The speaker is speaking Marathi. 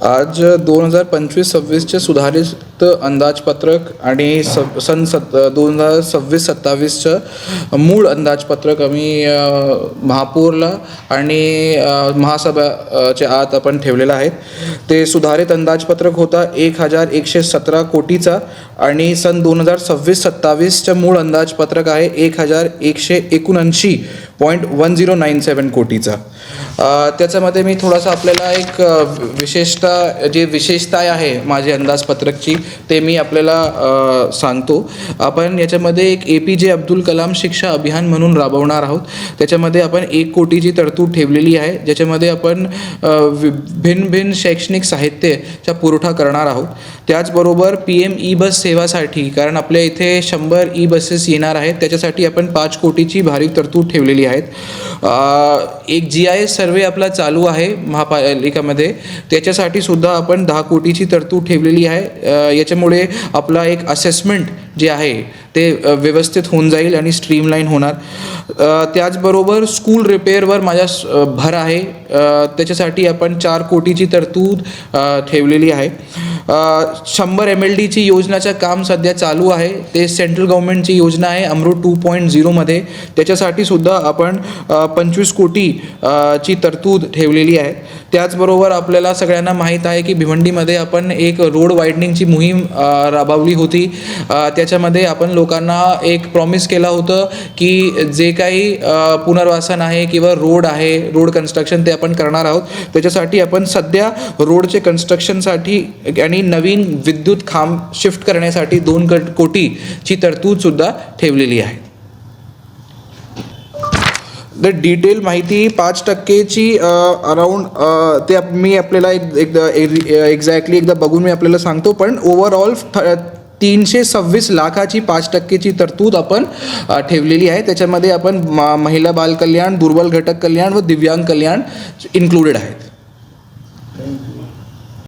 आज 2025-26चे सुधारित अंदाजपत्रक आणि सन 2026-27चं मूळ अंदाजपत्रक आम्ही महापौरला आणि महासभाच्या आत आपण ठेवलेलं आहे. ते सुधारित अंदाजपत्रक होता 1117 कोटीचा आणि सन 2026-27चं मूळ अंदाजपत्रक आहे 1179.1097 कोटीचा. त्याच्यामध्ये मी थोडासा आपल्याला एक विशेषता आहे माझी अंदाजपत्रकची ते मी आपल्याला सांगतो. आपण याच्यामध्ये एक APJ अब्दुल कलाम शिक्षा अभियान म्हणून राबवणार आहोत. त्याच्यामध्ये आपण 1 कोटीची तरतूद ठेवलेली आहे, ज्याच्यामध्ये आपण भिन्न शैक्षणिक साहित्याचा पुरवठा करणार आहोत. त्याचबरोबर PM ई-बस सेवासाठी, कारण आपल्या इथे 100 ई-बसेस येणार आहेत, त्याच्यासाठी आपण 5 कोटीची भारी तरतूद ठेवलेली आहेत. एक GIS सर्वे आपला चालू आहे महापालिकेमध्ये, त्याच्यासाठी सुद्धा आपण 10 कोटीची तरतूद ठेवलेली आहे. याच्यामुळे आपला एक असेसमेंट जे आहे ते व्यवस्थित होऊन जाईल आणि स्ट्रीमलाईन होणार. त्याचबरोबर स्कूल रिपेअरवर माझा भर आहे, त्याच्यासाठी आपण 4 कोटीची तरतूद ठेवलेली आहे. 100 MLDची योजनाचं काम सध्या चालू आहे. ते सेंट्रल गव्हर्नमेंटची योजना आहे अमृत 2.0 मध्ये, त्याच्यासाठी सुद्धा आपण 25 कोटी ची तरतूद ठेवलेली आहे. त्याचबरोबर आपल्याला सगळ्यांना माहीत आहे की भिवंडीमध्ये आपण एक रोड वायडनिंगची मोहीम राबवली होती. त्याच्यामध्ये आपण लोकांना एक प्रॉमिस केलं होतं की जे काही पुनर्वसन आहे किंवा रोड आहे, रोड कन्स्ट्रक्शन ते आपण करणार आहोत. त्याच्यासाठी आपण सध्या रोडचे कन्स्ट्रक्शनसाठी आणि नवीन विद्युत खांब शिफ्ट करण्यासाठी 2 कोटीची तरतूदसुद्धा ठेवलेली आहे. डिटेल माहिती 5%ची अराउंड ते मी आपल्याला एक्झॅक्टली एकदा बघून मी आपल्याला सांगतो. पण ओव्हरऑल 326 लाखाची 5%ची तरतूद आपण ठेवलेली आहे. त्याच्यामध्ये आपण महिला बाल कल्याण, दुर्बल घटक कल्याण व दिव्यांग कल्याण इन्क्लुडेड आहेत.